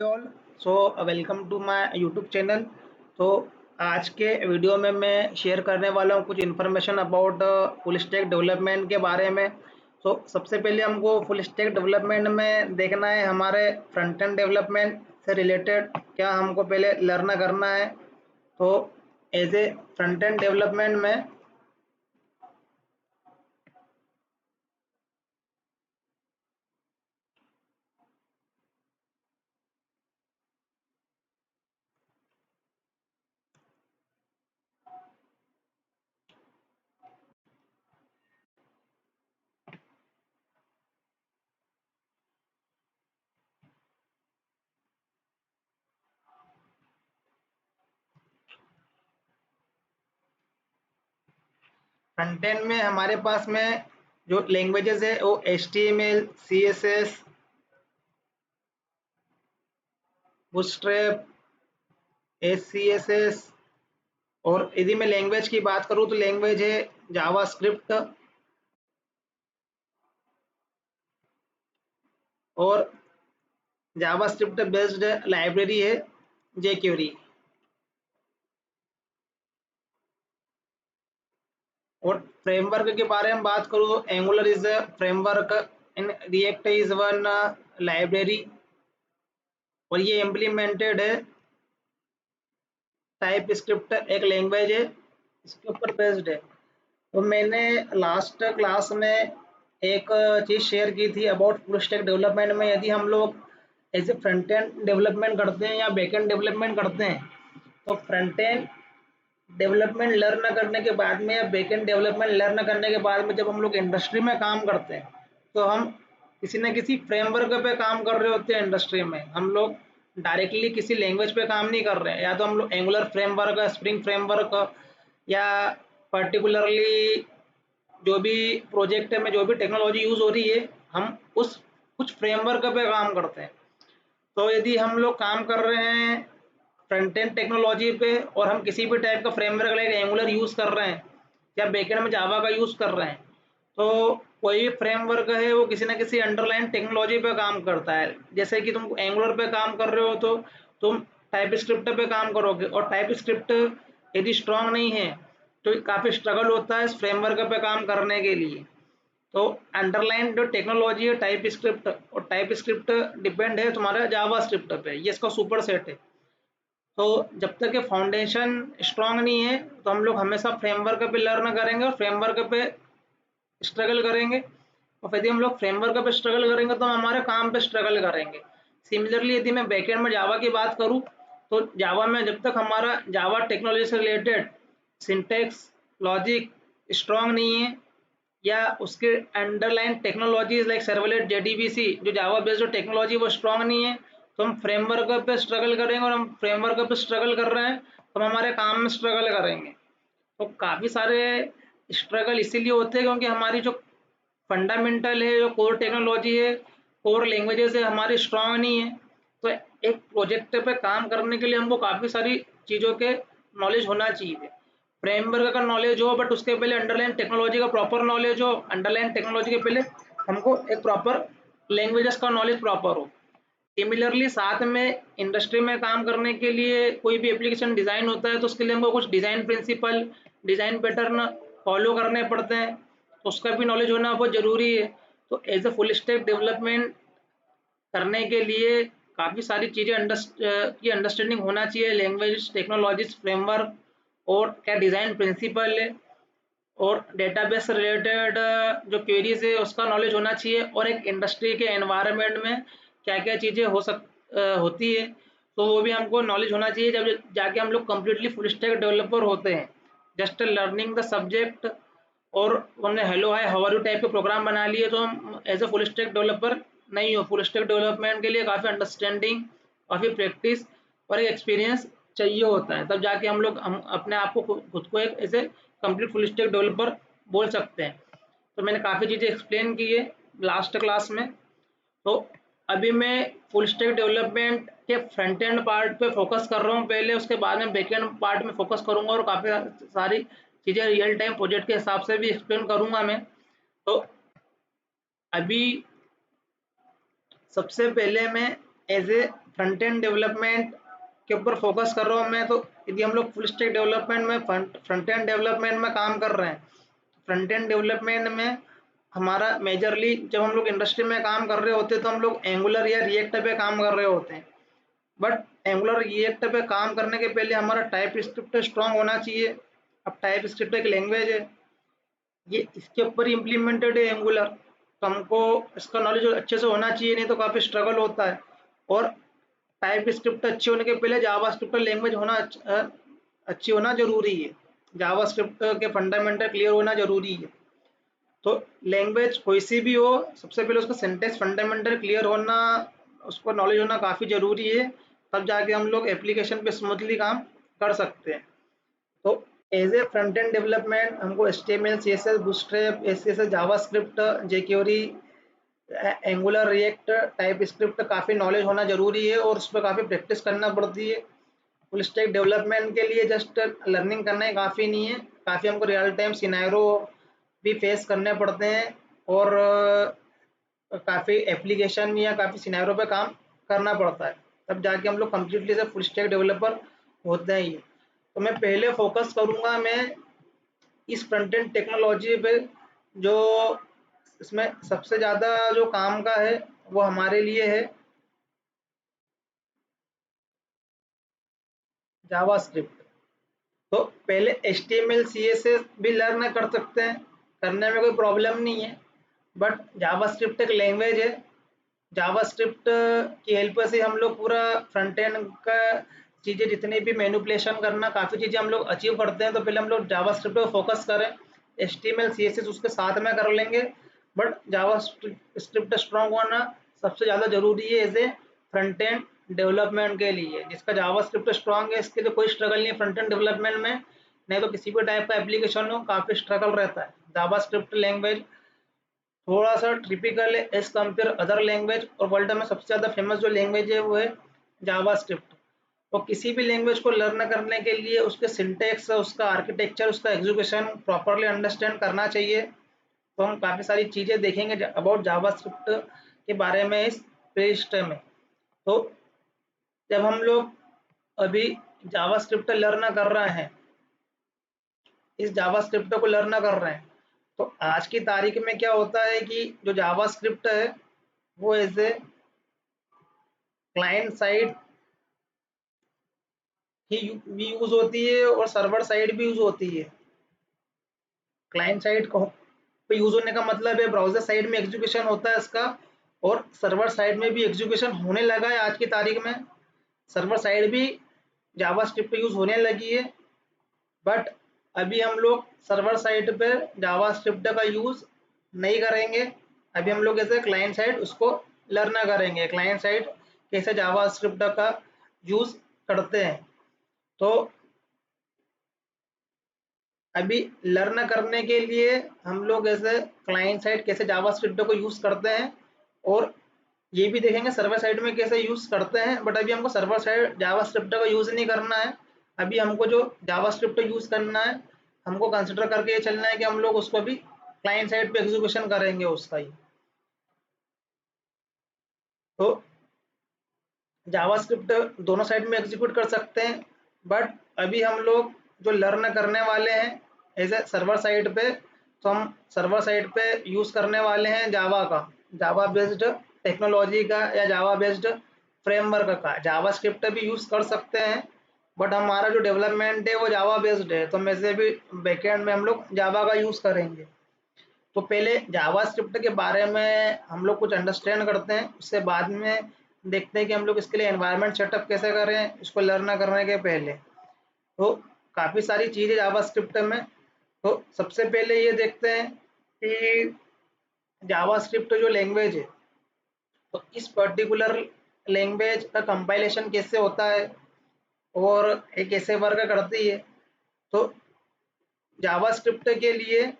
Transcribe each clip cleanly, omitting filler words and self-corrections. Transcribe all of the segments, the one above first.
All so welcome to my YouTube channel. तो आज के वीडियो में मैं शेयर करने वाला हूँ कुछ information about full stack development के बारे में। तो सबसे पहले हमको फुल स्टैक डेवलपमेंट में देखना है हमारे फ्रंट एंड डेवलपमेंट से रिलेटेड क्या हमको पहले लर्न करना है। तो as a front end development में फ्रंट एंड में हमारे पास में जो लैंग्वेजेस है वो HTML, CSS, बूटस्ट्रैप, SCSS। और यदि मैं लैंग्वेज की बात करूँ तो लैंग्वेज है जावा स्क्रिप्ट और जावा स्क्रिप्ट बेस्ड लाइब्रेरी है jQuery। और फ्रेमवर्क के बारे में बात करूँ तो angular is a framework in React is one library और ये इम्प्लीमेंटेड है टाइप स्क्रिप्ट एक लैंग्वेज है इसके ऊपर बेस्ड है। तो मैंने लास्ट क्लास में एक चीज़ शेयर की थी अबाउट फुल स्टैक डेवलपमेंट में यदि हम लोग as a front end development करते हैं या बैक एंड डेवलपमेंट करते हैं तो फ्रंट एंड डेवलपमेंट लर्न करने के बाद में या बैक एंड डेवलपमेंट लर्न करने के बाद में जब हम लोग इंडस्ट्री में काम करते हैं तो हम किसी न किसी फ्रेमवर्क पे काम कर रहे होते हैं। इंडस्ट्री में हम लोग डायरेक्टली किसी लैंग्वेज पे काम नहीं कर रहे हैं, या तो हम लोग एंगुलर फ्रेमवर्क, स्प्रिंग फ्रेमवर्क या पर्टिकुलरली जो भी प्रोजेक्ट में जो भी टेक्नोलॉजी यूज़ हो रही है हम उस कुछ फ्रेमवर्क पे काम करते हैं। तो यदि हम लोग काम कर रहे हैं फ्रंट एंड टेक्नोलॉजी पे और हम किसी भी टाइप का फ्रेमवर्क लाइक एंगुलर यूज़ कर रहे हैं या बैकएंड में जावा का यूज़ कर रहे हैं तो कोई भी फ्रेमवर्क है वो किसी ना किसी अंडरलाइन टेक्नोलॉजी पे काम करता है। जैसे कि तुम एंगुलर पे काम कर रहे हो तो तुम टाइप स्क्रिप्ट पे काम करोगे और टाइप स्क्रिप्ट यदि स्ट्रांग नहीं है तो काफ़ी स्ट्रगल होता है इस फ्रेमवर्क पे काम करने के लिए। तो अंडरलाइन जो टेक्नोलॉजी है टाइप स्क्रिप्ट, और टाइप स्क्रिप्ट डिपेंड है तुम्हारा जावा स्क्रिप्ट पे, ये इसका सुपर सेट है। तो जब तक ये फाउंडेशन स्ट्रांग नहीं है तो हम लोग हमेशा फ्रेमवर्क पे लर्न करेंगे और फ्रेमवर्क पे स्ट्रगल करेंगे। और यदि हम लोग फ्रेमवर्क पे स्ट्रगल करेंगे तो हम हमारे काम पे स्ट्रगल करेंगे। सिमिलरली यदि मैं बैकएंड में जावा की बात करूँ तो जावा में जब तक हमारा जावा टेक्नोलॉजी से रिलेटेड सिंटेक्स लॉजिक स्ट्रांग नहीं है या उसके underline technologies like servlet JDBC जो जावा बेस्ड टेक्नोलॉजी वो स्ट्रांग नहीं है तो हम फ्रेमवर्क पे स्ट्रगल करेंगे। और हम फ्रेमवर्क पे स्ट्रगल कर रहे हैं तो हम हमारे काम में स्ट्रगल करेंगे। तो काफ़ी सारे स्ट्रगल इसीलिए होते हैं क्योंकि हमारी जो फंडामेंटल है, जो कोर टेक्नोलॉजी है, कोर लैंग्वेजेस है, हमारी स्ट्रांग नहीं है। तो एक प्रोजेक्ट पे काम करने के लिए हमको काफ़ी सारी चीज़ों के नॉलेज होना चाहिए। फ्रेमवर्क का नॉलेज हो बट उसके पहले अंडरलाइन टेक्नोलॉजी का प्रॉपर नॉलेज हो, अंडरलाइन टेक्नोलॉजी के पहले हमको एक प्रॉपर लैंग्वेजेस का नॉलेज प्रॉपर हो। सिमिलरली साथ में इंडस्ट्री में काम करने के लिए कोई भी एप्लीकेशन डिज़ाइन होता है तो उसके लिए हमको कुछ design principle, design pattern follow करने पड़ते हैं, तो उसका भी नॉलेज होना बहुत ज़रूरी है। तो as a full stack development करने के लिए काफ़ी सारी चीज़ें की अंडरस्टैंडिंग होना चाहिए, लैंग्वेज, टेक्नोलॉजीज, फ्रेमवर्क और क्या डिज़ाइन प्रिंसिपल है और डेटाबेस से रिलेटेड जो क्वेरीज है उसका नॉलेज होना चाहिए। और एक इंडस्ट्री के एनवायरनमेंट में क्या क्या चीज़ें होती है तो वो भी हमको नॉलेज होना चाहिए जब जाके हम लोग कम्प्लीटली फुल स्टैक डेवलपर होते हैं। जस्ट लर्निंग द सब्जेक्ट और उन्हें hello hi how are you type के प्रोग्राम बना लिए तो हम as a full stack developer नहीं हो। फुल स्टैक डेवलपमेंट के लिए काफ़ी अंडरस्टैंडिंग, काफ़ी प्रैक्टिस और एक एक्सपीरियंस चाहिए होता है, तब जाके हम अपने आप को खुद को एक ऐसे कंप्लीट फुल स्टैक डेवलपर बोल सकते हैं। तो मैंने काफ़ी चीज़ें एक्सप्लेन की है लास्ट क्लास में। तो अभी मैं फुल स्टैक डेवलपमेंट के फ्रंट एंड पार्ट पे फोकस कर रहा हूँ पहले, उसके बाद में बैक एंड पार्ट में फोकस करूँगा और काफ़ी सारी चीज़ें रियल टाइम प्रोजेक्ट के हिसाब से भी एक्सप्लेन करूँगा मैं। तो अभी सबसे पहले मैं as a front end development के ऊपर फोकस कर रहा हूँ मैं, तो यदि हम लोग फुल स्टैक डेवलपमेंट में फ्रंट एंड डेवलपमेंट में काम कर रहे हैं, फ्रंट एंड डेवलपमेंट में हमारा मेजरली जब हम लोग इंडस्ट्री में काम कर रहे होते हैं तो हम लोग एंगुलर या रिएक्ट पे काम कर रहे होते हैं। बट एंगुलर रिएक्ट पे काम करने के पहले हमारा टाइप स्क्रिप्ट स्ट्रांग होना चाहिए। अब टाइप स्क्रिप्ट एक लैंग्वेज है, ये इसके ऊपर इम्प्लीमेंटेड है एंगुलर, तो हमको इसका नॉलेज अच्छे से होना चाहिए, नहीं तो काफ़ी स्ट्रगल होता है। और टाइप स्क्रिप्ट अच्छी होने के पहले जावा स्क्रिप्ट लैंग्वेज होना अच्छी होना जरूरी है। जावा स्क्रिप्ट के फंडामेंटल क्लियर होना जरूरी है। तो लैंग्वेज कोई सी भी हो, सबसे पहले उसका सिंटेक्स फंडामेंटल क्लियर होना, उसको नॉलेज होना काफ़ी ज़रूरी है, तब जाके हम लोग एप्लीकेशन पे स्मूथली काम कर सकते हैं। तो as a front end development हमको HTML CSS bootstrap CSS JavaScript jQuery Angular React TypeScript काफ़ी नॉलेज होना जरूरी है और उस पर काफ़ी प्रैक्टिस करना पड़ती है। फुल स्टैक डेवलपमेंट के लिए जस्ट लर्निंग करना ही काफ़ी नहीं है, काफ़ी हमको रियल टाइम सिनेरियो भी फेस करने पड़ते हैं और काफ़ी एप्लीकेशन या काफ़ी सिनेरियो पे काम करना पड़ता है, तब जाके हम लोग कम्प्लीटली से फुल स्टैक डेवलपर होते हैं। ये तो मैं पहले फोकस करूँगा मैं इस फ्रंट एंड टेक्नोलॉजी पे, जो इसमें सबसे ज़्यादा जो काम का है वो हमारे लिए है जावास्क्रिप्ट। तो पहले HTML CSS भी लर्न कर सकते हैं, करने में कोई प्रॉब्लम नहीं है, बट जावास्क्रिप्ट एक लैंग्वेज है। जावास्क्रिप्ट की हेल्प से हम लोग पूरा फ्रंट एंड का चीज़ें जितनी भी मैनिपुलेशन करना काफ़ी चीज़ें हम लोग अचीव करते हैं, तो पहले हम लोग जावास्क्रिप्ट पर फोकस करें। HTML CSS उसके साथ में कर लेंगे, बट जावास्क्रिप्ट स्ट्रॉन्ग होना सबसे ज़्यादा ज़रूरी है as a front end development के लिए। जिसका जावास्क्रिप्ट स्ट्रॉन्ग है इसके लिए कोई स्ट्रगल नहीं है फ्रंट एंड डेवलपमेंट में, नहीं तो किसी भी टाइप का एप्लीकेशन हो काफ़ी स्ट्रगल रहता है। जावास्क्रिप्ट लैंग्वेज थोड़ा सा टिपिकल है एज कम्पेयर अदर लैंग्वेज, और वर्ल्ड में सबसे ज़्यादा फेमस जो लैंग्वेज है वो है जावास्क्रिप्ट। तो किसी भी लैंग्वेज को लर्न करने के लिए उसके सिंटेक्स, उसका आर्किटेक्चर, उसका एग्जीक्यूशन प्रॉपरली अंडरस्टैंड करना चाहिए। तो हम काफ़ी सारी चीज़ें देखेंगे अबाउट जावास्क्रिप्ट के बारे में इस प्लेलिस्ट में। तो जब हम लोग अभी जावास्क्रिप्ट लर्न कर रहे हैं, इस जावास्क्रिप्ट को लर्न कर रहे हैं, तो आज की तारीख में क्या होता है कि जो जावास्क्रिप्ट है वो एज ए क्लाइंट साइड ही भी यूज होती है और सर्वर साइड भी यूज होती है। क्लाइंट साइड को पे यूज होने का मतलब है ब्राउजर साइड में एग्जीक्यूशन होता है इसका, और सर्वर साइड में भी एग्जीक्यूशन होने लगा है आज की तारीख में। सर्वर साइड भी जावास्क्रिप्ट यूज होने लगी है, बट अभी हम लोग सर्वर साइड पे जावास्क्रिप्ट का यूज नहीं करेंगे। अभी हम लोग कैसे क्लाइंट साइड उसको लर्न करेंगे, क्लाइंट साइड कैसे जावास्क्रिप्ट का यूज करते हैं। तो अभी लर्न करने के लिए हम लोग ऐसे क्लाइंट साइड कैसे जावास्क्रिप्ट को यूज करते हैं, और ये भी देखेंगे सर्वर साइड में कैसे यूज करते हैं। बट अभी हमको सर्वर साइड जावास्क्रिप्ट का यूज नहीं करना है, अभी हमको जो जावास्क्रिप्ट यूज करना है हमको कंसिडर करके ये चलना है कि हम लोग उसको भी क्लाइंट साइड पे एग्जीक्यूशन करेंगे उसका ही। तो जावास्क्रिप्ट दोनों साइड में एग्जीक्यूट कर सकते हैं, बट अभी हम लोग जो लर्न करने वाले हैं एज ए सर्वर साइड पे, तो हम सर्वर साइड पे यूज़ करने वाले हैं जावा का, जावा बेस्ड टेक्नोलॉजी का या जावा बेस्ड फ्रेमवर्क का। जावा स्क्रिप्ट भी यूज़ कर सकते हैं, बट हमारा जो डेवलपमेंट है वो जावा बेस्ड है, तो मैं से भी बैकएंड में हम लोग जावा का यूज़ करेंगे। तो पहले जावास्क्रिप्ट के बारे में हम लोग कुछ अंडरस्टैंड करते हैं, उससे बाद में देखते हैं कि हम लोग इसके लिए एनवायरनमेंट सेटअप कैसे करें इसको लर्न करने के पहले। तो काफ़ी सारी चीज़ें जावास्क्रिप्ट में, तो सबसे पहले ये देखते हैं कि जावास्क्रिप्ट जो लैंग्वेज है, तो इस पर्टिकुलर लैंग्वेज का कंपाइलेशन कैसे होता है और ये कैसे वर्क करती है। तो जावास्क्रिप्ट के लिए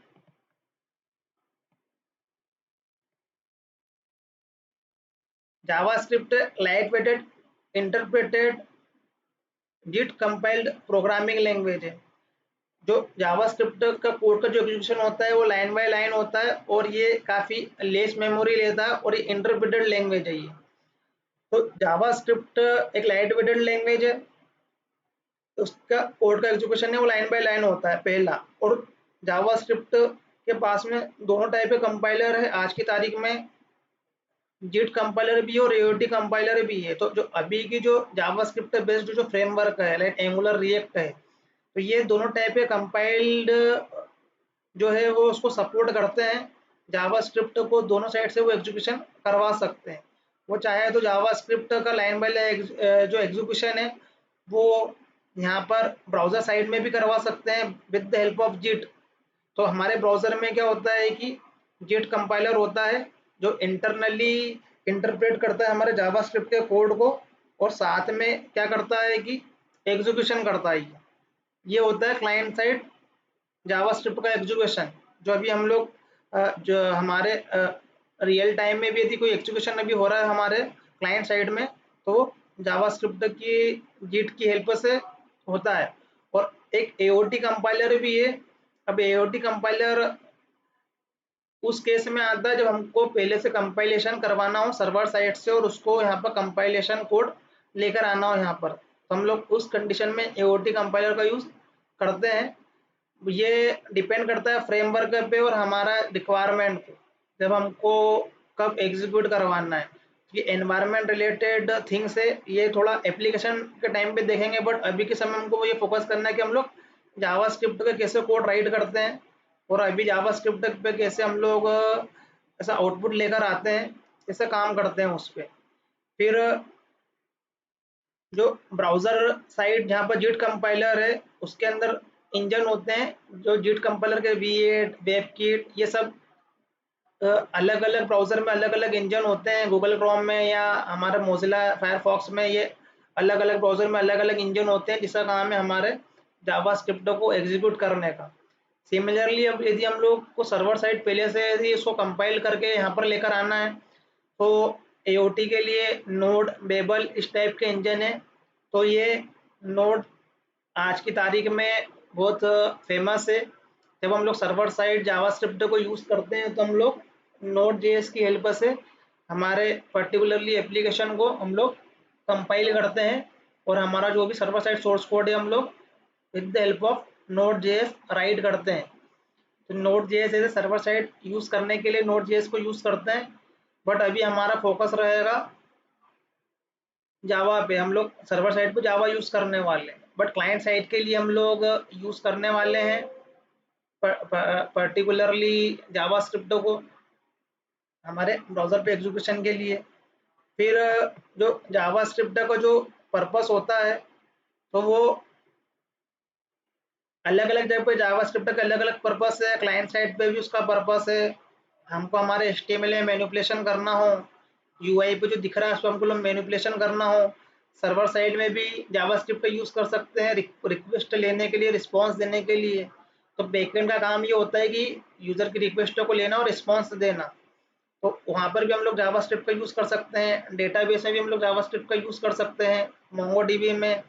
JavaScript light weighted interpreted JIT compiled programming language है। जो जावास्क्रिप्ट का कोड का जो एग्जीक्यूशन होता है वो लाइन बाय लाइन होता है, और ये काफ़ी लेस मेमोरी लेता है, और ये इंटरप्रेटेड लैंग्वेज है ये। तो जावास्क्रिप्ट एक लाइट वेटेड लैंग्वेज है, तो उसका कोड का एग्जीक्यूशन है वो लाइन बाय लाइन होता है पहला। और जावास्क्रिप्ट के पास में दोनों टाइप के कंपाइलर है आज की तारीख में, जिट कंपाइलर भी है और एओटी कंपाइलर भी है। तो जो अभी की जो जावास्क्रिप्ट बेस्ड जो फ्रेमवर्क है लाइक एंगुलर रिएक्ट है, तो ये दोनों टाइप के कंपाइल्ड जो है वो उसको सपोर्ट करते हैं। जावास्क्रिप्ट को दोनों साइड से वो एग्जीक्यूशन करवा सकते हैं। वो चाहे तो जावास्क्रिप्ट का लाइन बाय लाइन जो एग्जीक्यूशन है वो यहाँ पर ब्राउजर साइड में भी करवा सकते हैं विद द हेल्प ऑफ जिट। तो हमारे ब्राउजर में क्या होता है कि जिट कंपाइलर होता है जो इंटरनली इंटरप्रेट करता है हमारे जावास्क्रिप्ट के कोड को, और साथ में क्या करता है कि एग्जीक्यूशन करता है। ये होता है क्लाइंट साइड जावास्क्रिप्ट का एग्जीक्यूशन। जो अभी हम लोग जो हमारे रियल टाइम में भी यदि कोई एग्जीक्यूशन अभी हो रहा है हमारे क्लाइंट साइड में, तो जावास्क्रिप्ट की जिट की हेल्प से होता है। और एक एओटी कंपाइलर भी है। अब एओटी कंपाइलर उस केस में आता है जब हमको पहले से कंपाइलेशन करवाना हो सर्वर साइड से और उसको यहाँ पर कंपाइलेशन कोड लेकर आना हो यहाँ पर, तो हम लोग उस कंडीशन में एओटी कंपाइलर का यूज करते हैं। ये डिपेंड करता है फ्रेमवर्क पे और हमारा रिक्वायरमेंट पे, जब हमको कब एग्जीक्यूट करवाना है। ये एनवायरनमेंट रिलेटेड थिंग्स है, ये थोड़ा एप्लीकेशन के टाइम पे देखेंगे, बट अभी के समय हमको ये फोकस करना है कि हम लोग जावास्क्रिप्ट का कैसे कोड राइट करते हैं और अभी जावास्क्रिप्ट पे कैसे हम लोग ऐसा आउटपुट लेकर आते हैं, कैसे काम करते हैं उस पर। फिर जो ब्राउजर साइड जहाँ पर जिट कंपाइलर है उसके अंदर इंजन होते हैं जो जिट कंपाइलर के V8 वेबकिट ये सब अलग अलग ब्राउजर में अलग अलग इंजन होते हैं। गूगल क्रोम में या हमारे मोजिला फायरफॉक्स में ये अलग अलग ब्राउजर में अलग अलग इंजन होते हैं जिसका काम है हमारे जावास्क्रिप्ट को एग्जीक्यूट करने का। सिमिलरली अब यदि हम लोग को सर्वर साइड पहले से यदि इसको कंपाइल करके यहाँ पर लेकर आना है, तो एओटी के लिए नोड बेबल इस टाइप के इंजन है। तो ये नोड आज की तारीख में बहुत फेमस है। जब हम लोग सर्वर साइड जावास्क्रिप्ट को यूज़ करते हैं तो हम लोग नोड जेएस की हेल्प से हमारे पर्टिकुलरली एप्लीकेशन को हम लोग कंपाइल करते हैं और हमारा जो भी सर्वर साइड सोर्स कोड है हम लोग with the help of node JS right करते हैं। तो नोड जेएस ऐसे सर्वर साइड यूज़ करने के लिए नोड जेएस को यूज़ करते हैं, बट अभी हमारा फोकस रहेगा जावा पे। हम लोग सर्वर साइड पे जावा यूज़ करने वाले हैं, बट क्लाइंट साइड के लिए हम लोग यूज़ करने वाले हैं पर्टिकुलरली जावास्क्रिप्ट को हमारे ब्राउज़र पे एग्जीक्यूशन के लिए। फिर जो जावास्क्रिप्ट का जो पर्पस होता है तो वो अलग अलग जगह पे जावास्क्रिप्ट का अलग अलग पर्पस है। क्लाइंट साइड पे भी उसका पर्पस है, हमको हमारे एचटीएमएल में मैनिपुलेशन करना हो, यूआई पे जो दिख रहा है उसको हमको मैनिपुलेशन करना हो। सर्वर साइड में भी जावास्क्रिप्ट का यूज़ कर सकते हैं रिक्वेस्ट लेने के लिए, रिस्पॉन्स देने के लिए। तो बैकएंड का काम ये होता है कि यूज़र की रिक्वेस्टों को लेना और रिस्पॉन्स देना। तो वहाँ पर भी हम लोग जावास्क्रिप्ट का यूज़ कर सकते हैं। डेटाबेस में भी हम लोग जावास्क्रिप्ट का यूज़ कर सकते हैं मोंगोडीबी में,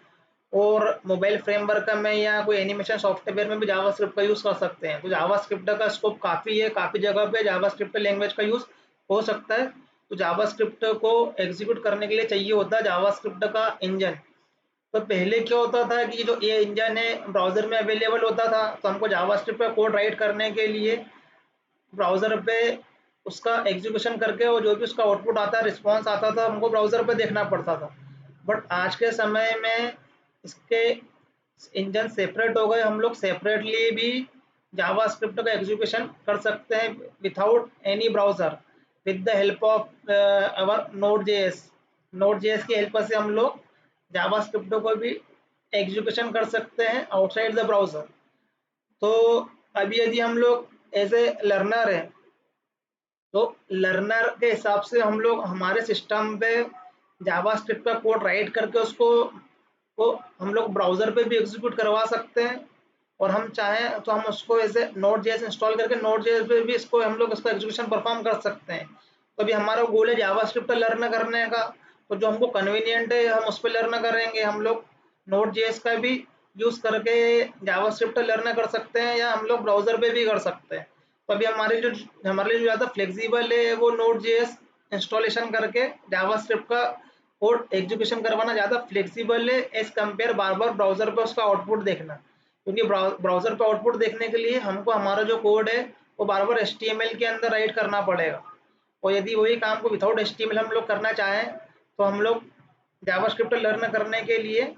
और मोबाइल फ्रेमवर्क में या कोई एनिमेशन सॉफ्टवेयर में भी जावास्क्रिप्ट का यूज़ कर सकते हैं। तो जावास्क्रिप्ट का स्कोप काफ़ी है, काफ़ी जगह पे जावास्क्रिप्ट लैंग्वेज का यूज़ हो सकता है। तो जावास्क्रिप्ट को एग्जीक्यूट करने के लिए चाहिए होता है जावास्क्रिप्ट का इंजन। तो पहले क्या होता था कि जो ये इंजन है ब्राउज़र में अवेलेबल होता था, तो हमको जावास्क्रिप्ट का कोड राइट करने के लिए ब्राउज़र पे उसका एग्जीक्यूशन करके और जो भी उसका आउटपुट आता है रिस्पॉन्स आता था हमको ब्राउज़र पे देखना पड़ता था। बट आज के समय में इसके इंजन सेपरेट हो गए, हम लोग सेपरेटली भी जावास्क्रिप्ट का एग्जीक्यूशन कर सकते हैं without any browser with the help of our node JS. Node JS की हेल्प से हम लोग जावास्क्रिप्ट को भी एग्जीक्यूशन कर सकते हैं आउटसाइड द ब्राउज़र। तो अभी यदि हम लोग एज ए लर्नर हैं, तो लर्नर के हिसाब से हम लोग हमारे सिस्टम पे जावास्क्रिप्ट का कोड राइट करके उसको को हम लोग ब्राउज़र पे भी एग्जीक्यूट करवा सकते हैं, और हम चाहें तो हम उसको ऐसे नोड जेएस इंस्टॉल करके नोड जेएस पे भी इसको हम लोग इसका एग्जीक्यूशन परफॉर्म कर सकते हैं। तो अभी हमारा गोल है जावास्क्रिप्ट लर्न करने का, तो जो हमको कन्वीनियंट है हम उस पर लर्न करेंगे। हम लोग नोड जेएस का भी यूज़ करके जावास्क्रिप्ट लर्न कर सकते हैं या हम लोग ब्राउज़र पे भी कर सकते हैं। तो अभी हमारे लिए जो ज़्यादा फ्लेक्सिबल है वो नोड जेएस इंस्टॉलेशन करके जावास्क्रिप्ट का कोड एग्जीक्यूशन करवाना ज़्यादा फ्लेक्सिबल है एज कम्पेयर बार बार ब्राउज़र पे उसका आउटपुट देखना, क्योंकि ब्राउज़र पे आउटपुट देखने के लिए हमको हमारा जो कोड है वो बार बार HTML के अंदर राइट करना पड़ेगा, और यदि वही काम को विदाउट HTML हम लोग करना चाहें तो हम लोग जावास्क्रिप्ट लर्न करने के लिए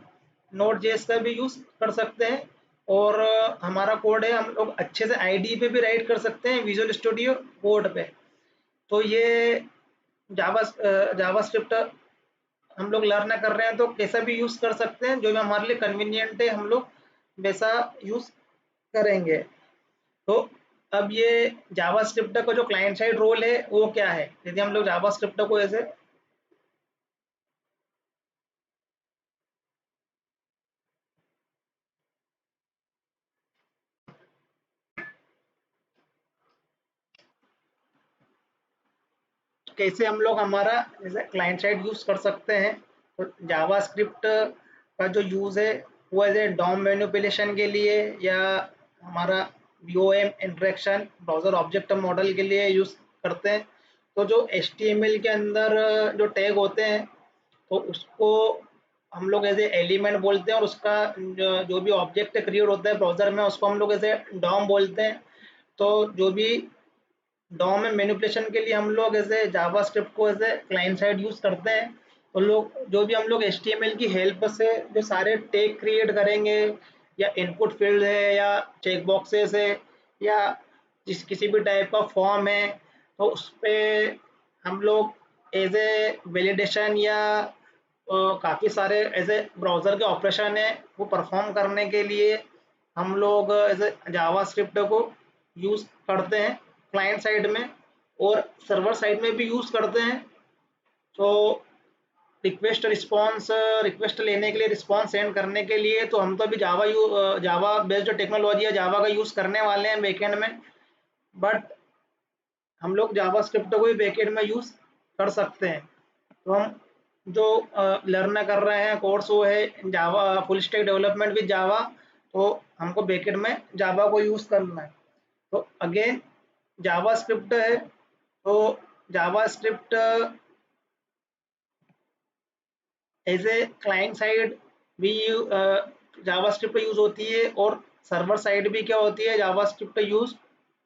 नोड.js का भी यूज़ कर सकते हैं, और हमारा कोड है हम लोग अच्छे से IDE पे भी राइट कर सकते हैं विजुअल स्टूडियो कोड पे। तो ये जावास्क्रिप्ट हम लोग लर्न कर रहे हैं तो कैसा भी यूज़ कर सकते हैं, जो भी हमारे लिए कन्वीनियंट है हम लोग वैसा यूज़ करेंगे। तो अब ये जावास्क्रिप्ट का जो क्लाइंट साइड रोल है वो क्या है, यदि हम लोग जावास्क्रिप्ट को ऐसे कैसे हम लोग हमारा जैसे क्लाइंट साइड यूज़ कर सकते हैं, तो जावास्क्रिप्ट का जो यूज़ है वो एज ए डॉम मैनिपुलेशन के लिए या हमारा VOM interaction browser object model के लिए यूज़ करते हैं। तो जो HTML के अंदर जो टैग होते हैं तो उसको हम लोग एज ए एलिमेंट बोलते हैं, और उसका जो भी ऑब्जेक्ट क्रिएट होता है ब्राउज़र में उसको हम लोग ऐसे डॉम बोलते हैं। तो जो भी डॉम में मैनिपुलेशन के लिए हम लोग ऐसे जावास्क्रिप्ट को ऐसे क्लाइंट साइड यूज़ करते हैं, तो लोग जो भी हम लोग HTML की हेल्प से जो सारे टैग क्रिएट करेंगे या इनपुट फील्ड है या चेक बॉक्सेस है या किसी भी टाइप का फॉर्म है, तो उस पर हम लोग एज ए वैलिडेशन या काफ़ी सारे ऐसे ब्राउज़र के ऑपरेशन है वो परफॉर्म करने के लिए हम लोग ऐसे जावास्क्रिप्ट को यूज़ करते हैं क्लाइंट साइड में, और सर्वर साइड में भी यूज़ करते हैं। तो रिक्वेस्ट लेने के लिए, रिस्पॉन्स सेंड करने के लिए तो हम तो अभी जावा बेस्ड टेक्नोलॉजी या जावा का यूज़ करने वाले हैं बैकएंड में, बट हम लोग जावास्क्रिप्ट को भी बैकएंड में यूज़ कर सकते हैं। तो हम जो लर्न कर रहे हैं कोर्स वो है Java full stack development with Java, तो हमको बैकएंड में जावा को यूज़ करना है। तो अगेन जावास्क्रिप्ट है, तो JavaScript as a client side भी जावास्क्रिप्ट यूज़ होती है, और सर्वर साइड भी क्या होती है जावास्क्रिप्ट यूज़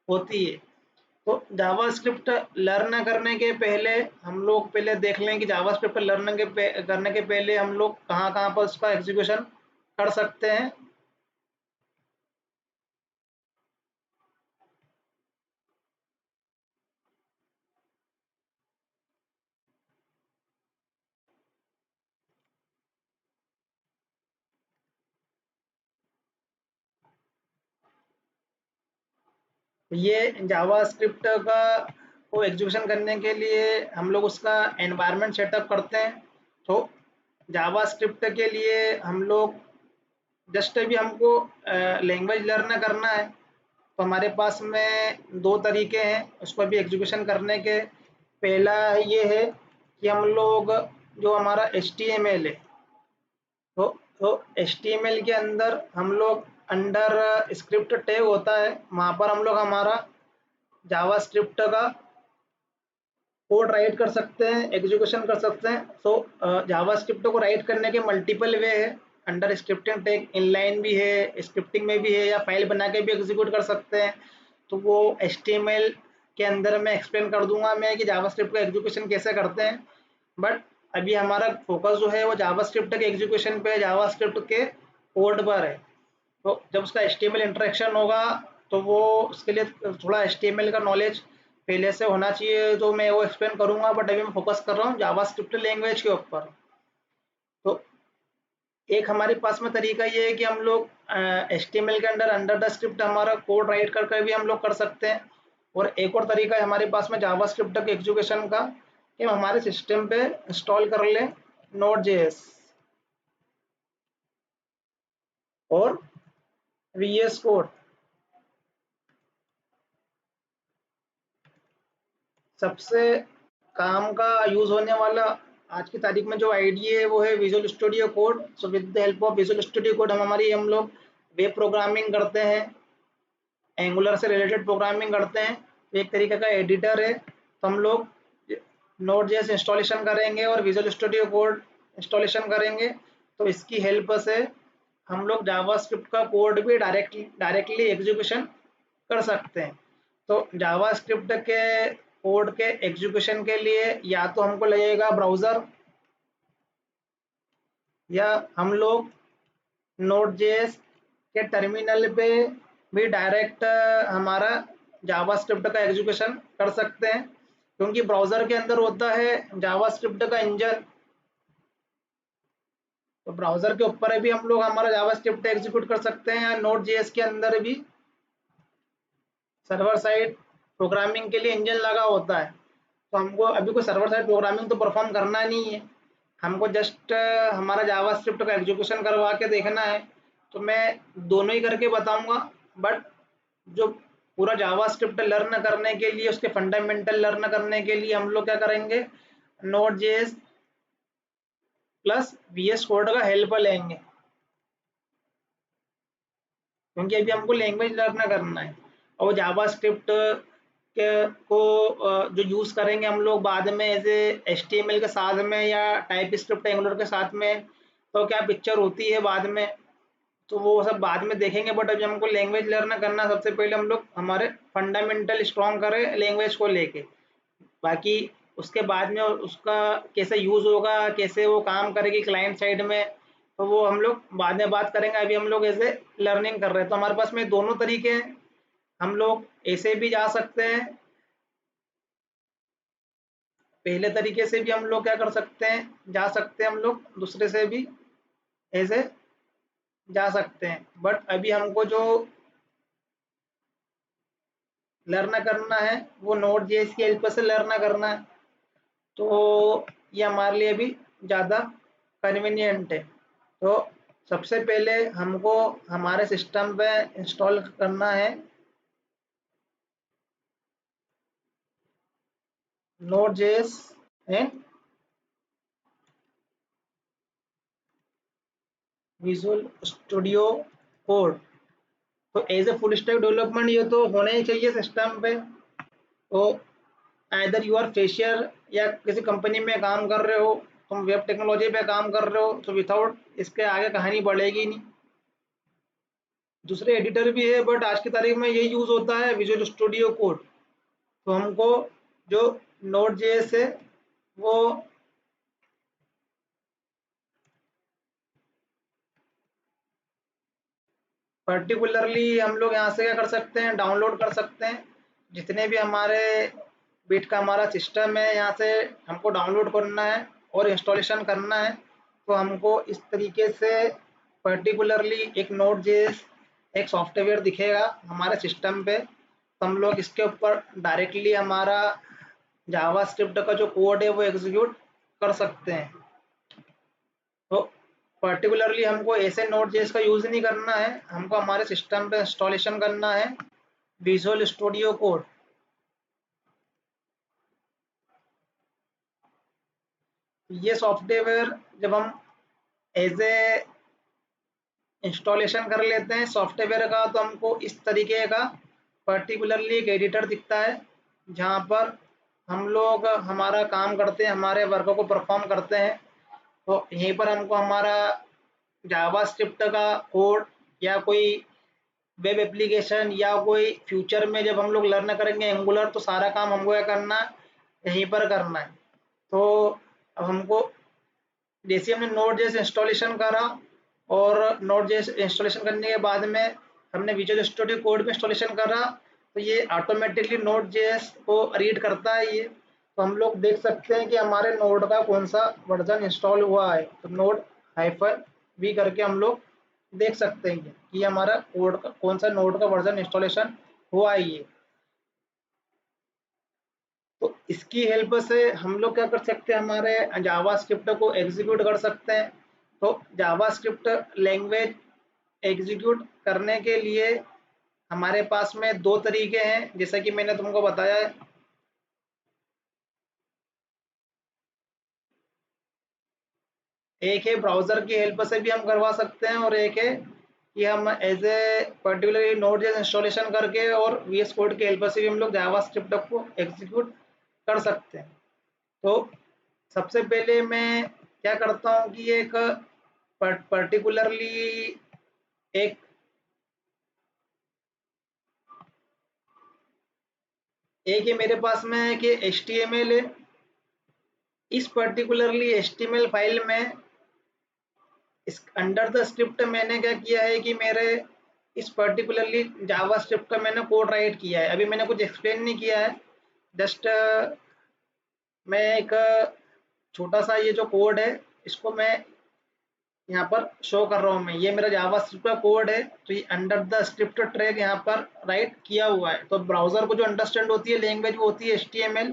होती है। तो जावास्क्रिप्ट लर्न करने के पहले हम लोग पहले देख लें कि जावास्क्रिप्ट करने के पहले हम लोग कहाँ कहाँ पर उसका एग्जीक्यूशन कर सकते हैं। ये जावास्क्रिप्ट का को एग्जीक्यूशन करने के लिए हम लोग उसका एनवायरनमेंट सेटअप करते हैं। तो जावास्क्रिप्ट के लिए हम लोग जस्ट अभी हमको लैंग्वेज लर्न करना है, तो हमारे पास में दो तरीके हैं उसको भी एग्जीक्यूशन करने के। पहला ये है कि हम लोग जो हमारा HTML है, तो HTML के अंदर हम लोग अंडर स्क्रिप्ट टैग होता है, वहाँ पर हम लोग हमारा जावास्क्रिप्ट का कोड राइट कर सकते हैं, एग्जीक्यूशन कर सकते हैं। सो जावास्क्रिप्ट को राइट करने के मल्टीपल वे है, अंडर स्क्रिप्टिंग टैग इनलाइन भी है, स्क्रिप्टिंग में भी है, या फाइल बना के भी एग्जीक्यूट कर सकते हैं। तो वो HTML के अंदर मैं एक्सप्लेन कर दूंगा मैं कि जावास्क्रिप्ट का एग्जीक्यूशन कैसे करते हैं, बट अभी हमारा फोकस जो है वो जावास्क्रिप्ट के एग्जीक्यूशन पे, जावास्क्रिप्ट के कोड पर है। तो जब उसका HTML इंटरेक्शन होगा तो वो उसके लिए थोड़ा HTML का नॉलेज पहले से होना चाहिए, तो मैं वो एक्सप्लेन करूंगा, बट अभी मैं फोकस कर रहा हूँ जावास्क्रिप्ट लैंग्वेज के ऊपर। तो एक हमारे पास में तरीका ये है कि हम लोग HTML के अंदर अंडर द स्क्रिप्ट हमारा कोड राइट करके भी हम लोग कर सकते हैं, और एक और तरीका है हमारे पास में जावास्क्रिप्ट के एग्जीक्यूशन का कि हम हमारे सिस्टम पे इंस्टॉल कर लें Node.js और VS कोड। सबसे काम का यूज होने वाला आज की तारीख में जो आईडी है वो है visual Studio code. So with the help of visual Studio code हम लोग वेब प्रोग्रामिंग करते हैं, एंगुलर से रिलेटेड प्रोग्रामिंग करते हैं। एक तरीके का एडिटर है, तो हम लोग नोड जेएस इंस्टॉलेशन करेंगे और विजुअल स्टूडियो कोड इंस्टॉलेशन करेंगे, तो इसकी हेल्प से हम लोग जावास्क्रिप्ट का कोड भी डायरेक्टली एग्जीक्यूशन कर सकते हैं। तो जावास्क्रिप्ट के कोड के एग्जीक्यूशन के लिए या तो हमको लगेगा ब्राउज़र, या हम लोग नोड जेएस के टर्मिनल पे भी डायरेक्ट हमारा जावास्क्रिप्ट का एग्जीक्यूशन कर सकते हैं, क्योंकि ब्राउज़र के अंदर होता है जावास्क्रिप्ट का इंजन। तो ब्राउज़र के ऊपर भी हम लोग हमारा जावास्क्रिप्ट एग्जीक्यूट कर सकते हैं, या नोड जेएस के अंदर भी सर्वर साइड प्रोग्रामिंग के लिए इंजन लगा होता है। तो हमको अभी कोई सर्वर साइड प्रोग्रामिंग तो परफॉर्म करना नहीं है, हमको जस्ट हमारा जावास्क्रिप्ट का एग्जीक्यूशन करवा के देखना है। तो मैं दोनों ही करके बताऊंगा, बट जो पूरा जावास्क्रिप्ट लर्न करने के लिए, उसके फंडामेंटल लर्न करने के लिए हम लोग क्या करेंगे, Node JS plus VS Code का हेल्प लेंगे, क्योंकि अभी हमको लैंग्वेज लर्न करना है। और जावास्क्रिप्ट के को जो यूज़ करेंगे हम लोग बाद में एज HTML के साथ में या टाइप स्क्रिप्ट एंगुलर के साथ में, तो क्या पिक्चर होती है बाद में, तो वो सब बाद में देखेंगे। बट अभी हमको लैंग्वेज लर्न करना, सबसे पहले हम लोग हमारे फंडामेंटल स्ट्रॉन्ग करें लैंग्वेज को लेके, बाकी उसके बाद में उसका कैसे यूज़ होगा, कैसे वो काम करेगी क्लाइंट साइड में, तो वो हम लोग बाद में बात करेंगे। अभी हम लोग ऐसे लर्निंग कर रहे हैं, तो हमारे पास में दोनों तरीके हैं। हम लोग ऐसे भी जा सकते हैं, पहले तरीके से भी हम लोग क्या कर सकते हैं, जा सकते हैं हम लोग दूसरे से भी ऐसे जा सकते हैं। बट अभी हमको जो लर्न करना है वो नोड जेएस की हेल्प से लर्न करना है, तो ये हमारे लिए भी ज़्यादा कन्वीनियंट है। तो सबसे पहले हमको हमारे सिस्टम पे इंस्टॉल करना है Node JS and Visual Studio Code. तो as a full stack development ये तो होना ही चाहिए सिस्टम पे। तो आइदर यू आर फ्रेशर या किसी कंपनी में काम कर रहे हो, तुम वेब टेक्नोलॉजी पे काम कर रहे हो, तो विदाउट इसके आगे कहानी बढ़ेगी नहीं। दूसरे एडिटर भी है, बट आज की तारीख में यही यूज़ होता है विजुअल स्टूडियो कोड। तो हमको जो नोड जेएस है वो पर्टिकुलरली हम लोग यहाँ से क्या कर सकते हैं, डाउनलोड कर सकते हैं। जितने भी हमारे बिट का हमारा सिस्टम है, यहाँ से हमको डाउनलोड करना है और इंस्टॉलेशन करना है। तो हमको इस तरीके से पर्टिकुलरली एक नोड जेएस एक सॉफ्टवेयर दिखेगा हमारे सिस्टम पे, तो हम लोग इसके ऊपर डायरेक्टली हमारा जावास्क्रिप्ट का जो कोड है वो एग्जीक्यूट कर सकते हैं। तो पर्टिकुलरली हमको ऐसे नोड जेएस का यूज़ नहीं करना है, हमको हमारे सिस्टम पे इंस्टॉलेशन करना है विजुअल स्टूडियो कोड। ये सॉफ्टवेयर जब हम एज ए इंस्टॉलेशन कर लेते हैं सॉफ्टवेयर का, तो हमको इस तरीके का पर्टिकुलरली एक एडिटर दिखता है, जहाँ पर हम लोग हमारा काम करते हैं, हमारे वर्क को परफॉर्म करते हैं। तो यहीं पर हमको हमारा जावास्क्रिप्ट का कोड या कोई वेब एप्लीकेशन या कोई फ्यूचर में जब हम लोग लर्न करेंगे एंगुलर, तो सारा काम हमको क्या करना है, यहीं पर करना है। तो अब हमको जैसे हमने नोड जेएस इंस्टॉलेशन करा, और नोड जेएस इंस्टॉलेशन करने के बाद में हमने विजुअल स्टूडियो कोड में इंस्टॉलेशन करा, तो ये ऑटोमेटिकली नोड जेएस को रीड करता है ये। तो हम लोग देख सकते हैं कि हमारे नोड का कौन सा वर्जन इंस्टॉल हुआ है, तो नोड -v करके हम लोग देख सकते हैं कि हमारा कोड का कौन सा नोड का वर्जन इंस्टॉलेशन हुआ है ये। तो इसकी हेल्प से हम लोग क्या कर सकते हैं, हमारे जावास्क्रिप्ट को एग्जीक्यूट कर सकते हैं। तो जावास्क्रिप्ट लैंग्वेज एग्जीक्यूट करने के लिए हमारे पास में दो तरीके हैं, जैसा कि मैंने तुमको बताया है। एक है ब्राउज़र की हेल्प से भी हम करवा सकते हैं, और एक है कि हम as a particular Node JS installation करके और वीएस कोड की हेल्प से भी हम लोग जावास्क्रिप्ट को एग्जीक्यूट कर सकते हैं। तो सबसे पहले मैं क्या करता हूँ कि एक पर्टिकुलरली एक एक ये मेरे पास में है कि HTML है। इस पर्टिकुलरली HTML फाइल में इस अंडर द स्क्रिप्ट मैंने क्या किया है कि मेरे इस पर्टिकुलरली जावा स्क्रिप्ट का मैंने कोड राइट किया है। अभी मैंने कुछ एक्सप्लेन नहीं किया है, जस्ट मैं एक छोटा सा ये जो कोड है इसको मैं यहाँ पर शो कर रहा हूँ। मैं ये मेरा जावा स्क्रिप्ट का कोड है, तो ये अंडर द स्क्रिप्ट ट्रैक यहाँ पर राइट किया हुआ है। तो ब्राउजर को जो अंडरस्टैंड होती है लैंग्वेज वो होती है HTML।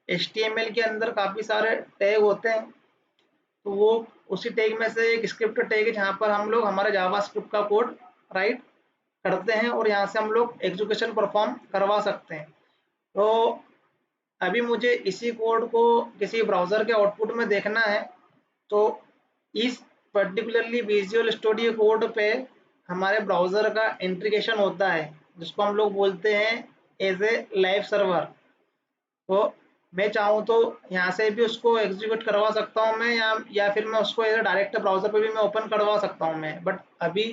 HTML के अंदर काफ़ी सारे टैग होते हैं, तो वो उसी टैग में से एक स्क्रिप्ट टैग है जहाँ पर हम लोग हमारे जावा स्क्रिप्ट का कोड राइट करते हैं और यहाँ से हम लोग एग्जीक्यूशन परफॉर्म करवा सकते हैं। तो अभी मुझे इसी कोड को किसी ब्राउज़र के आउटपुट में देखना है, तो इस पर्टिकुलरली विजुअल स्टूडियो कोड पे हमारे ब्राउज़र का इंटीग्रेशन होता है, जिसको हम लोग बोलते हैं एज ए लाइव सर्वर। तो मैं चाहूँ तो यहाँ से भी उसको एग्जीक्यूट करवा सकता हूँ मैं, या फिर मैं उसको एज डायरेक्ट ब्राउज़र पे भी मैं ओपन करवा सकता हूँ मैं, बट अभी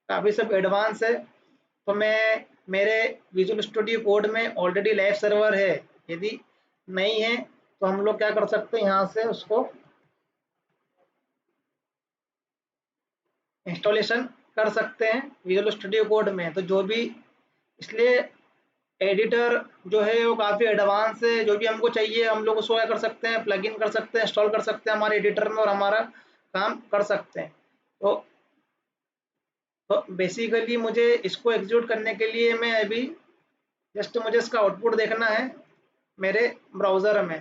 काफ़ी सब एडवांस है। तो मैं मेरे विजुअल स्टूडियो कोड में ऑलरेडी लाइव सर्वर है। यदि नहीं है तो हम लोग क्या कर सकते हैं, यहाँ से उसको इंस्टॉलेशन कर सकते हैं विजुअल स्टूडियो कोड में। तो जो भी इसलिए एडिटर जो है वो काफ़ी एडवांस है, जो भी हमको चाहिए हम लोग उसको क्या कर सकते हैं, प्लग इन कर सकते हैं, इंस्टॉल कर सकते हैं हमारे एडिटर में और हमारा काम कर सकते हैं। तो बेसिकली मुझे इसको एग्जीक्यूट करने के लिए मैं अभी जस्ट मुझे इसका आउटपुट देखना है मेरे ब्राउज़र में।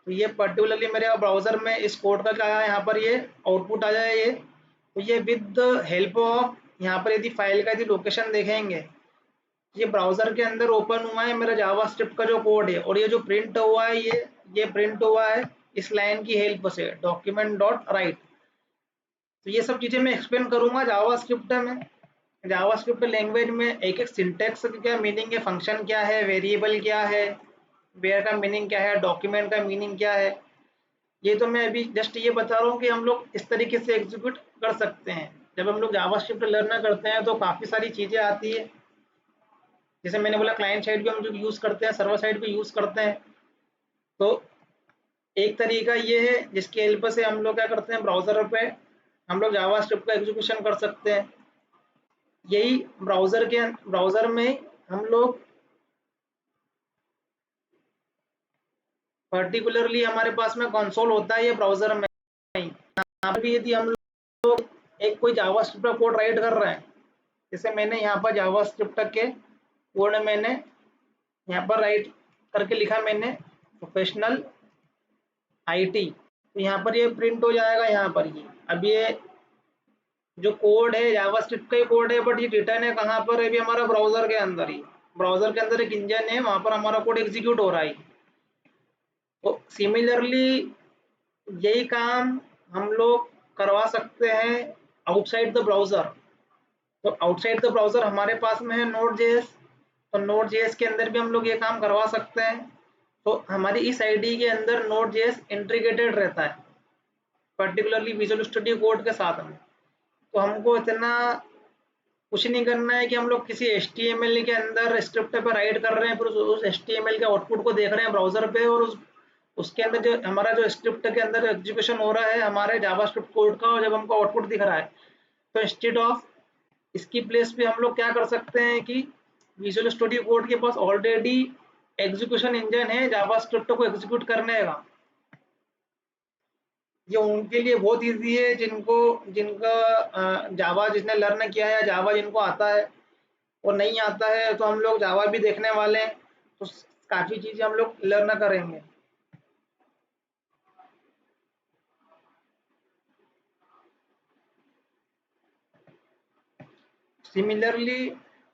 तो ये पर्टिकुलरली मेरे ब्राउज़र में इस कोड का क्या है, यहाँ पर ये आउटपुट आ जाए ये। तो ये विद द हेल्प ऑफ यहाँ पर यदि फाइल का यदि लोकेशन देखेंगे, ये ब्राउज़र के अंदर ओपन हुआ है मेरा जावा स्क्रिप्ट का जो कोड है, और ये जो प्रिंट हुआ है ये प्रिंट हुआ है इस लाइन की हेल्प से डॉक्यूमेंट डॉट राइट। तो ये सब चीज़ें मैं एक्सप्लेन करूँगा जावा स्क्रिप्ट में। जावा स्क्रिप्ट लैंग्वेज में एक एक सिंटेक्स क्या मीनिंग है, फंक्शन क्या है, वेरिएबल क्या है, वेयर का मीनिंग क्या है, डॉक्यूमेंट का मीनिंग क्या है, ये तो मैं अभी जस्ट ये बता रहा हूँ कि हम लोग इस तरीके से एग्जीक्यूट कर सकते हैं। जब हम लोग जावा स्क्रिप्ट लर्न करते हैं तो काफ़ी सारी चीज़ें आती है, जैसे मैंने बोला क्लाइंट साइड भी हम लोग यूज़ करते हैं, सर्वर साइड भी यूज़ करते हैं। तो एक तरीका ये है जिसकी हेल्प से हम लोग क्या करते हैं, ब्राउज़र पे हम लोग जावा स्क्रिप्ट का एग्जीक्यूशन कर सकते हैं। यही ब्राउज़र में हम लोग पर्टिकुलरली हमारे पास में कंसोल होता है ये ब्राउज़र में। यहाँ पर भी यदि हम लोग एक कोई जावा स्क्रिप्ट का कोड राइट कर रहे हैं, जैसे मैंने यहाँ पर जावा स्क्रिप्ट के कोड मैंने यहाँ पर राइट करके लिखा मैंने प्रोफेशनल IT, तो यहाँ पर ये प्रिंट हो जाएगा यहाँ पर ये। अब ये जो कोड है जावास्क्रिप्ट का ही कोड है, बट ये रिटर्न है कहाँ पर है, अभी हमारा ब्राउजर के अंदर ही। ब्राउजर के अंदर एक इंजन है, वहां पर हमारा कोड एग्जीक्यूट हो रहा है। तो सिमिलरली यही काम हम लोग करवा सकते हैं आउटसाइड द ब्राउजर। तो आउटसाइड द ब्राउजर हमारे पास में है नोड जेएस, तो नोड जेएस के अंदर भी हम लोग ये काम करवा सकते हैं। तो हमारी इस आईडी के अंदर नोड जेएस इंटीग्रेटेड रहता है पर्टिकुलरली विजुअल स्टूडियो कोड के साथ में। तो हमको इतना कुछ नहीं करना है कि हम लोग किसी HTML के अंदर स्क्रिप्ट पर राइट कर रहे हैं, फिर उस HTML के आउटपुट को देख रहे हैं ब्राउजर पे, और उसके अंदर जो हमारा जो स्क्रिप्ट के अंदर एग्जीक्यूशन हो रहा है हमारे जावास्क्रिप्ट कोड का, और जब हमको आउटपुट दिख रहा है, तो इंस्टेड ऑफ इसकी प्लेस पे हम लोग क्या कर सकते हैं कि विजुअल स्टूडियो कोड के पास ऑलरेडी एग्जीक्यूशन इंजन है जावास्क्रिप्ट को एग्जीक्यूट करने का। ये उनके लिए बहुत ईजी है जिनको जिनका जावा जिसने लर्न किया है या जावा जिनको आता है, और नहीं आता है तो हम लोग जावा भी देखने वाले हैं, तो काफ़ी चीज़ें हम लोग लर्न करेंगे। सिमिलरली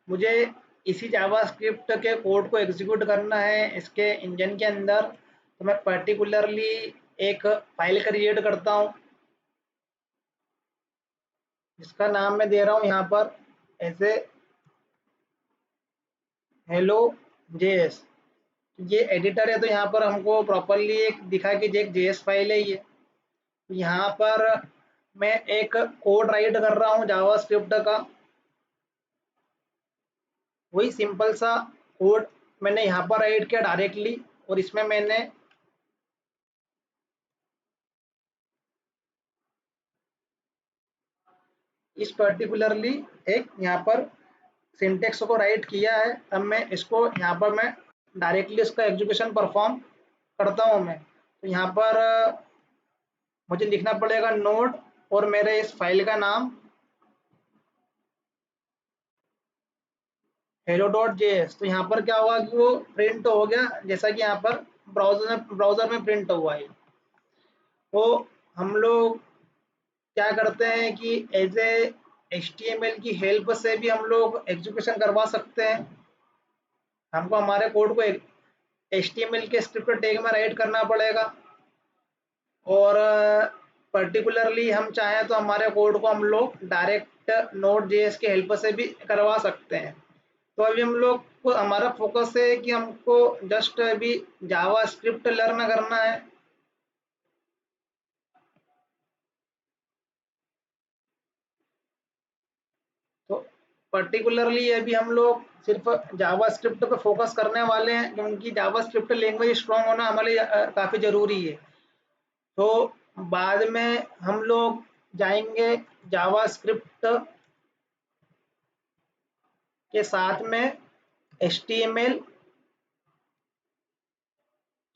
मुझे इसी जावा स्क्रिप्ट के कोड को एग्जीक्यूट करना है इसके इंजन के अंदर, तो मैं पर्टिकुलरली एक फाइल क्रिएट करता हूँ जिसका नाम मैं दे रहा हूँ यहाँ पर ऐसे hello.js। ये एडिटर है, तो यहाँ पर हमको प्रॉपरली एक दिखा कि एक जेएस फाइल है ये। यहाँ पर मैं एक कोड राइट कर रहा हूँ जावास्क्रिप्ट का, वही सिंपल सा कोड मैंने यहाँ पर राइट किया डायरेक्टली, और इसमें मैंने इस पर्टिकुलरली एक यहाँ पर सिंटेक्स को राइट किया है। अब मैं इसको यहाँ पर मैं डायरेक्टली इसका एग्जीक्यूशन परफॉर्म करता हूँ मैं। तो यहाँ पर मुझे लिखना पड़ेगा नोड और मेरे इस फाइल का नाम hello.js। तो यहाँ पर क्या हुआ कि वो प्रिंट हो गया, जैसा कि यहाँ पर ब्राउजर में प्रिंट हुआ है। तो हम लोग क्या करते हैं कि एज ए HTML की हेल्प से भी हम लोग एग्जीक्यूशन करवा सकते हैं। हमको हमारे कोड को HTML के स्क्रिप्ट टैग में राइट करना पड़ेगा, और पर्टिकुलरली हम चाहें तो हमारे कोड को हम लोग डायरेक्ट नोड जेएस की हेल्प से भी करवा सकते हैं। तो अभी हम लोग को हमारा फोकस है कि हमको जस्ट अभी जावा स्क्रिप्ट लर्न करना है। तो पर्टिकुलरली अभी हम लोग सिर्फ जावा स्क्रिप्ट पे फोकस करने वाले हैं, क्योंकि जावा स्क्रिप्ट लैंग्वेज स्ट्रॉन्ग होना हमारे लिए काफ़ी ज़रूरी है। तो बाद में हम लोग जाएंगे जावा स्क्रिप्ट के साथ में HTML।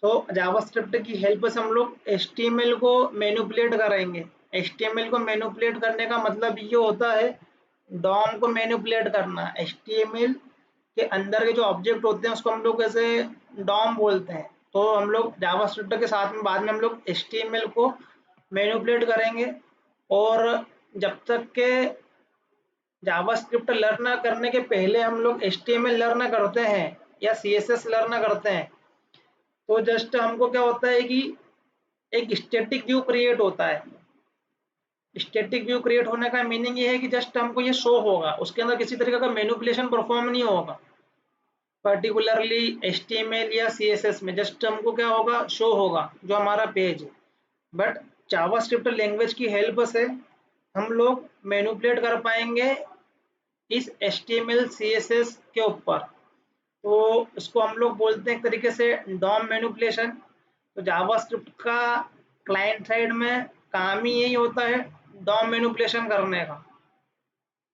तो जावास्क्रिप्ट की हेल्प से हम लोग HTML को मैनिपुलेट करेंगे। HTML को मैनिपुलेट करने का मतलब ये होता है डॉम को मैनिपुलेट करना। HTML के अंदर के जो ऑब्जेक्ट होते हैं उसको हम लोग ऐसे डॉम बोलते हैं। तो हम लोग जावास्क्रिप्ट के साथ में बाद में हम लोग HTML को मैनिपुलेट करेंगे। और जब तक के जावास्क्रिप्ट लर्न करने के पहले हम लोग HTML लर्न करते हैं या CSS लर्न करते हैं, तो जस्ट हमको क्या होता है कि एक स्टैटिक व्यू क्रिएट होता है। स्टैटिक व्यू क्रिएट होने का मीनिंग ये है कि जस्ट हमको ये शो होगा, उसके अंदर किसी तरीके का मैनिपुलेशन परफॉर्म नहीं होगा। पर्टिकुलरली HTML या CSS में जस्ट हमको क्या होगा, शो होगा जो हमारा पेज है। बट जावास्क्रिप्ट लैंग्वेज की हेल्प से हम लोग मैनिपुलेट कर पाएंगे इस HTML CSS के ऊपर। तो इसको हम लोग बोलते हैं एक तरीके से डॉम मैनिपुलेशन। तो जावास्क्रिप्ट का क्लाइंट साइड में काम ही यही होता है, डॉम मैनिपुलेशन करने का।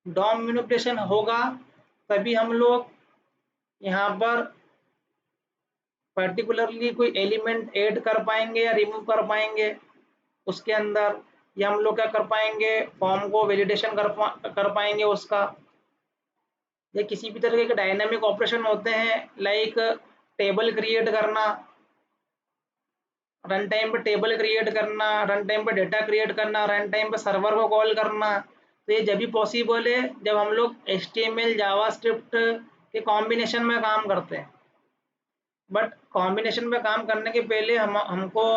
डॉम मैनिपुलेशन होगा तभी हम लोग यहाँ पर पर्टिकुलरली कोई एलिमेंट ऐड कर पाएंगे या रिमूव कर पाएंगे उसके अंदर, या हम लोग क्या कर पाएंगे, फॉर्म को वैलिडेशन कर पाएंगे उसका, या किसी भी तरह के डायनामिक ऑपरेशन होते हैं लाइक टेबल क्रिएट करना, रन टाइम पे टेबल क्रिएट करना, रन टाइम पे डेटा क्रिएट करना, रन टाइम पे सर्वर को कॉल करना। तो ये जब भी पॉसिबल है जब हम लोग HTML जावास्क्रिप्ट के कॉम्बिनेशन में काम करते हैं। बट कॉम्बिनेशन में काम करने के पहले हमको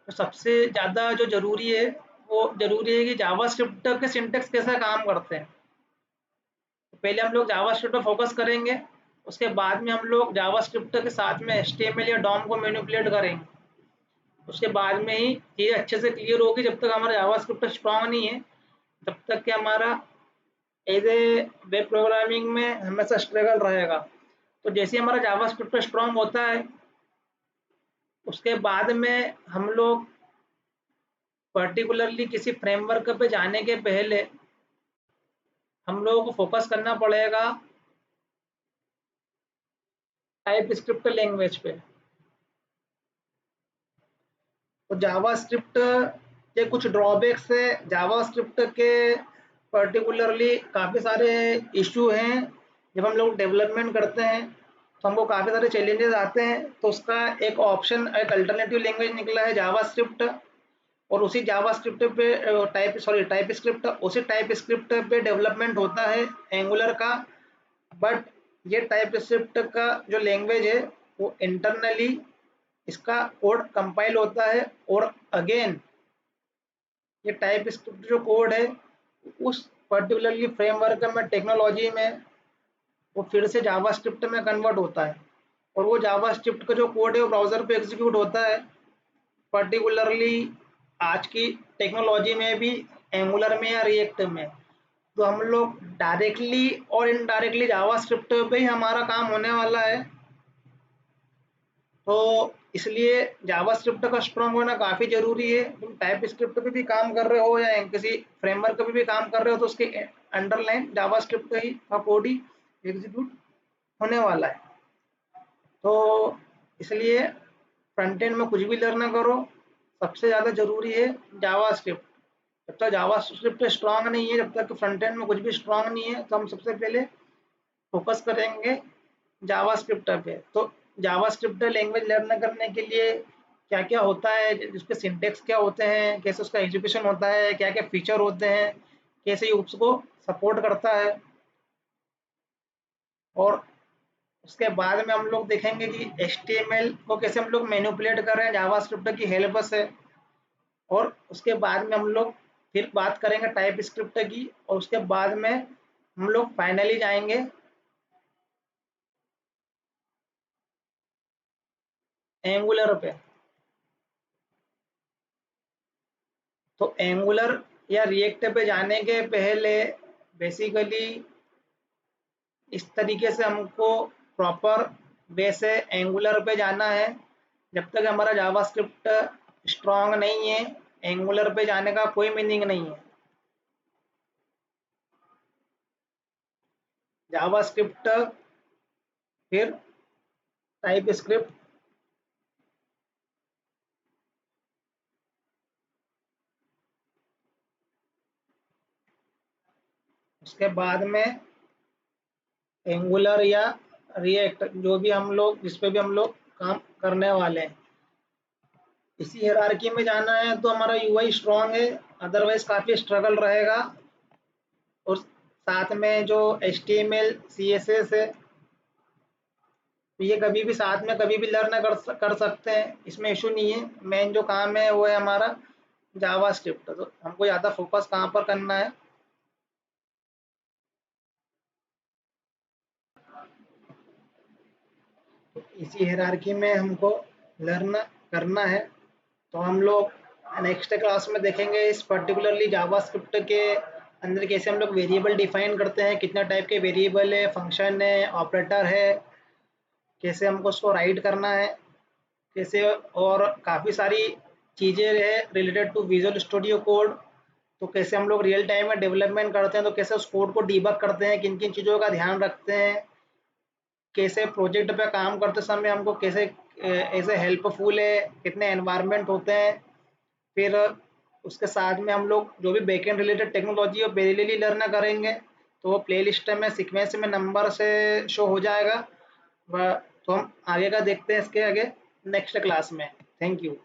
सबसे ज़्यादा जो ज़रूरी है वो ज़रूरी है कि जावास्क्रिप्ट के सिंटेक्स कैसे काम करते हैं। तो पहले हम लोग जावास्क्रिप्ट पर फोकस करेंगे, उसके बाद में हम लोग जावास्क्रिप्ट के साथ में HTML या डॉम को मैनिपुलेट करेंगे। उसके बाद में ही चीज़ अच्छे से क्लियर होगी। जब तक हमारा जावास्क्रिप्ट स्ट्रॉन्ग नहीं है तब तक कि हमारा एज ए वेब प्रोग्रामिंग में हमेशा स्ट्रगल रहेगा। तो जैसे हमारा जावास्क्रिप्ट स्ट्रॉन्ग होता है उसके बाद में हम लोग पर्टिकुलरली किसी फ्रेमवर्क पे जाने के पहले हम लोगों को फोकस करना पड़ेगा टाइप स्क्रिप्ट लैंग्वेज पे। तो जावास्क्रिप्ट के कुछ ड्रॉबैक्स है, जावास्क्रिप्ट के पर्टिकुलरली काफ़ी सारे इशू हैं। जब हम लोग डेवलपमेंट करते हैं तो हमको काफ़ी सारे चैलेंजेस आते हैं। तो उसका एक ऑप्शन, एक अल्टरनेटिव लैंग्वेज निकला है जावास्क्रिप्ट, और उसी जावास्क्रिप्ट पे टाइप स्क्रिप्ट, उसी टाइप स्क्रिप्ट पे डेवलपमेंट होता है एंगुलर का। बट ये टाइप स्क्रिप्ट का जो लैंग्वेज है वो इंटरनली इसका कोड कंपाइल होता है, और अगेन ये टाइप स्क्रिप्ट जो कोड है उस पर्टिकुलरली फ्रेमवर्क में, टेक्नोलॉजी में, वो फिर से जावास्क्रिप्ट में कन्वर्ट होता है। और वो जावास्क्रिप्ट का जो कोड है वो ब्राउज़र पे एग्जीक्यूट होता है। पर्टिकुलरली आज की टेक्नोलॉजी में भी एंगुलर में या रिएक्ट में, तो हम लोग डायरेक्टली और इनडायरेक्टली जावास्क्रिप्ट पे ही हमारा काम होने वाला है। तो इसलिए जावास्क्रिप्ट का स्ट्रॉन्ग होना काफ़ी ज़रूरी है। तुम टाइप स्क्रिप्ट पे भी काम कर रहे हो या किसी फ्रेमवर्क पे भी काम कर रहे हो, तो उसके अंडरलाइन जावास्क्रिप्ट का ही का कोड ही एग्जीक्यूट होने वाला है। तो इसलिए फ्रंट एंड में कुछ भी लर्न ना करो, सबसे ज़्यादा ज़रूरी है जावास्क्रिप्ट। जब तक जावास्क्रिप्ट स्ट्रांग नहीं है, जब तक फ्रंट एंड में कुछ भी स्ट्रांग नहीं है, तो हम सबसे पहले फोकस करेंगे जावास्क्रिप्ट पे। तो जावास्क्रिप्ट लैंग्वेज लर्न करने के लिए क्या क्या होता है, उसके सिंटेक्स क्या होते हैं, कैसे उसका एग्जीक्यूशन होता है, क्या क्या फीचर होते हैं, कैसे ये उसको सपोर्ट करता है, और उसके बाद में हम लोग देखेंगे कि HTML को कैसे हम लोग मैनिपुलेट कर रहे हैं जावास्क्रिप्ट की हेल्प से। और उसके बाद में हम लोग फिर बात करेंगे टाइप स्क्रिप्ट की, और उसके बाद में हम लोग फाइनली जाएंगे एंगुलर पे। तो एंगुलर या रिएक्ट पे जाने के पहले बेसिकली इस तरीके से हमको प्रॉपर वे से एंगुलर पे जाना है। जब तक हमारा जावास्क्रिप्ट स्ट्रांग नहीं है, एंगुलर पे जाने का कोई मीनिंग नहीं है। जावास्क्रिप्ट, फिर टाइप स्क्रिप्ट, उसके बाद में एंगुलर या रिएक्ट, जो भी हम लोग जिस पे भी हम लोग काम करने वाले हैं। इसी हायरार्की में जाना है तो हमारा यूआई स्ट्रांग है, अदरवाइज काफ़ी स्ट्रगल रहेगा। और साथ में जो HTML CSS है, तो ये कभी भी साथ में कभी भी लर्न कर सकते हैं, इसमें इशू नहीं है। मेन जो काम है वो है हमारा जावास्क्रिप्ट। तो हमको ज़्यादा फोकस कहाँ पर करना है, इसी हायरार्की में हमको लर्न करना है। तो हम लोग नेक्स्ट क्लास में देखेंगे इस पर्टिकुलरली जावास्क्रिप्ट के अंदर कैसे हम लोग वेरिएबल डिफाइन करते हैं, कितना टाइप के वेरिएबल है, फंक्शन है, ऑपरेटर है, कैसे हमको उसको राइट करना है, कैसे, और काफ़ी सारी चीज़ें है related to Visual Studio Code. तो कैसे हम लोग रियल टाइम में डेवलपमेंट करते हैं, तो कैसे उस कोड को डीबग करते हैं, किन किन चीज़ों का ध्यान रखते हैं, कैसे प्रोजेक्ट पे काम करते समय हमको कैसे ऐसे हेल्पफुल है, कितने एनवायरनमेंट होते हैं। फिर उसके साथ में हम लोग जो भी बैकएंड रिलेटेड टेक्नोलॉजी है पैरेलली लर्न करेंगे। तो वो प्लेलिस्ट में सीक्वेंस में नंबर से शो हो जाएगा। तो हम आगे का देखते हैं इसके आगे नेक्स्ट क्लास में। Thank you.